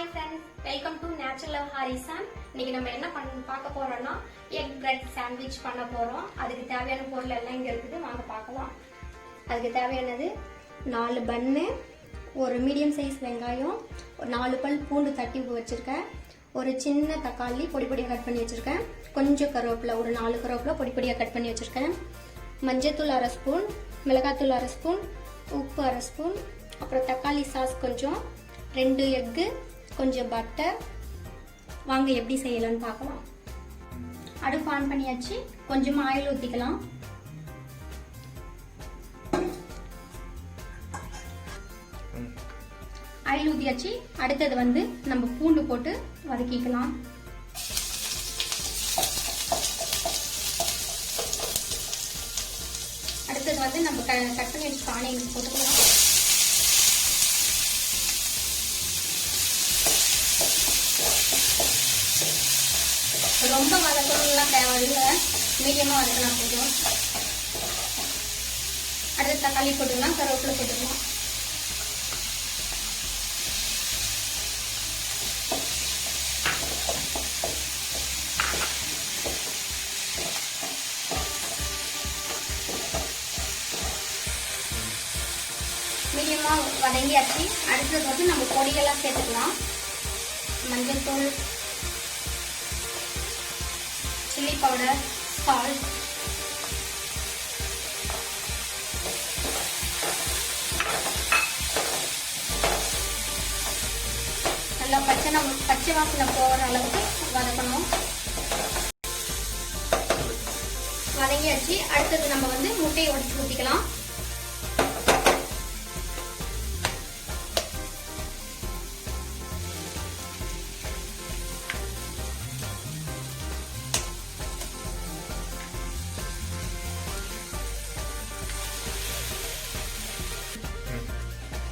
Hi friends, welcome to Natural Love Harisan. இன்னைக்கு நம்ம என்ன பார்க்க போறோம்னா எக் பிரெட் சாண்ட்விச் பண்ண போறோம். அதுக்கு தேவையான பொருள் எல்லாம் இங்க இருக்குது, வாங்க பார்க்கலாம். அதுக்கு தேவையானது 4 பன்னு, ஒரு மீடியம் சைஸ் வெங்காயம், ஒரு 4 பல் பூண்டு தட்டி வச்சிருக்கேன், ஒரு சின்ன தக்காளி பொடி பொடியா கட் பண்ணி வச்சிருக்கேன், கொஞ்சம் கருவேப்பிலை, ஒரு 4 கருவேப்பிலை பொடி பொடியா கட் பண்ணி வச்சிருக்கேன், மஞ்சள்தூள் 1/2 ஸ்பூன், மிளகாய்த்தூள் 1/2 ஸ்பூன், உப்பு 1/2 ஸ்பூன், அப்புறம் தக்காளி சாஸ் கொஞ்சம், 2 எக்கு, கொஞ்சம் பட்டர். வாங்க எப்படி செய்யலாம்னு பார்க்கலாம். அடுப்பு ஆன் பண்ணியாச்சு, கொஞ்சமா ஆயில் ஊத்திக்கலாம். ஆயில் ஊத்தியாச்சு. அடுத்தது நம்ம பூண்டு போட்டு வதக்கிக்கலாம். அடுத்தது நம்ம கட் பண்ணி வச்சு ஆனியன் போட்டுக்கலாம். ரொம்ப வதக்கணும்லாம் தேவையில்லை, மீடியமா வதக்கலாம் கொஞ்சம். அடுத்து தக்காளி போட்டுக்கலாம், கருவேப்பிலை போட்டுக்கலாம். மீடியமா வதங்கியாச்சு. அடுத்தது நம்ம பொடியெல்லாம் சேர்த்துக்கலாம். மஞ்சள் தூள், chili powder, salt, நல்லா பச்சை வாசனை போகிற அளவுக்கு வதக்கணும். வதங்கியாச்சு. அடுத்தது நம்ம முட்டையை உடைச்சு ஊற்றிக்கலாம்.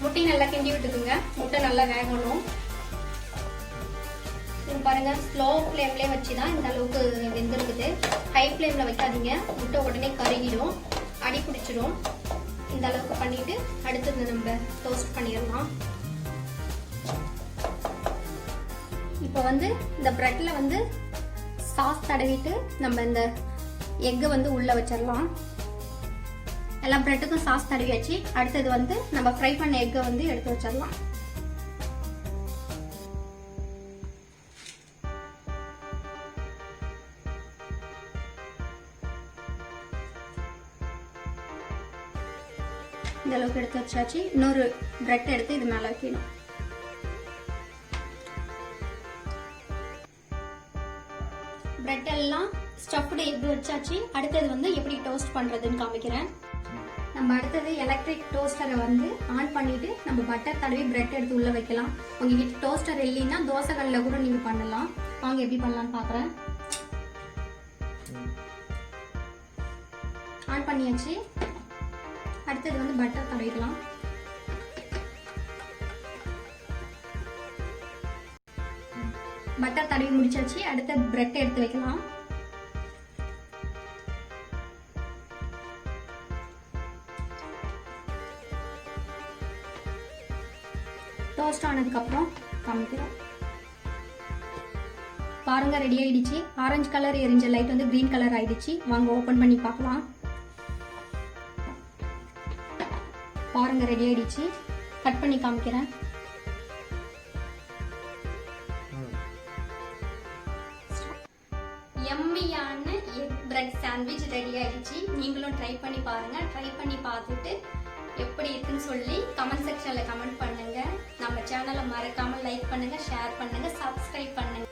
முட்டை நல்லா கிண்டி விட்டுக்குங்க. முட்டை நல்லா வேகணும். பாருங்க, ஸ்லோ ஃப்ளேம்லயே வச்சுதான் இந்த அளவுக்கு வெந்திருக்குது. ஹை ஃப்ளேம்ல வைக்காதீங்க, முட்டை உடனே கருகிடும், அடி பிடிச்சிடும். இந்த அளவுக்கு பண்ணிட்டு அடுத்தது நம்ம டோஸ்ட் பண்ணிடலாம். இப்போ இந்த பிரெட்ல சாஸ் தடவிட்டு நம்ம இந்த எக்கை உள்ள வச்சிடலாம். எல்லா பிரெட்டுக்கும் சாஸ் தடவியாச்சு. அடுத்தது நம்ம ஃப்ரை பண்ண எக்கை எடுத்து வச்சிடலாம். இந்த அளவுக்கு எடுத்து வச்சாச்சு. இன்னொரு பிரெட் எடுத்து இது மேல வைக்கணும். பிரெட் எல்லாம் ஸ்டஃப்டு எக் வச்சாச்சு. அடுத்தது எப்படி டோஸ்ட் பண்றதுன்னு காமிக்கிறேன். நம்ம அடுத்தது எலக்ட்ரிக் டோஸ்டரை ஆன் பண்ணிட்டு நம்ம பட்டர் தடவி பிரெட் எடுத்து உள்ள வைக்கலாம். உங்ககிட்ட டோஸ்டர் இல்லைன்னா தோசைகள்ல கூட நீங்க பண்ணலாம். வாங்க எப்படி பண்ணலாம்னு பாக்குறேன். ஆன் பண்ணியாச்சு. அடுத்தது பட்டர் தடவிக்கலாம். பட்டர் தடவி முடிச்சாச்சு. அடுத்த பிரெட் எடுத்து வைக்கலாம். டோஸ்ட் ஆனதுக்கு அப்புறம் காமிக்கிறோம். பாருங்க, ரெடி ஆயிடுச்சு. ஆரஞ்சு கலர் எரிஞ்ச லைட் கிரீன் கலர் ஆயிடுச்சு. வாங்க ஓபன் பண்ணி பார்க்கலாம். பாருங்க, ரெடி ஆயிடுச்சு. கட் பண்ணி காமிக்கிறேன். எம்மியான எக் பிரெட் சாண்ட்விச் ரெடி ஆயிடுச்சு. நீங்களும் ட்ரை பண்ணி பாருங்க. ட்ரை பண்ணி பார்த்துட்டு எப்படி இருக்குன்னு சொல்லி கமெண்ட் செக்ஷன்ல கமெண்ட் பண்ணுங்க. நம்ம சேனலை மறக்காம லைக் பண்ணுங்க, ஷேர் பண்ணுங்க, சப்ஸ்கிரைப் பண்ணுங்க.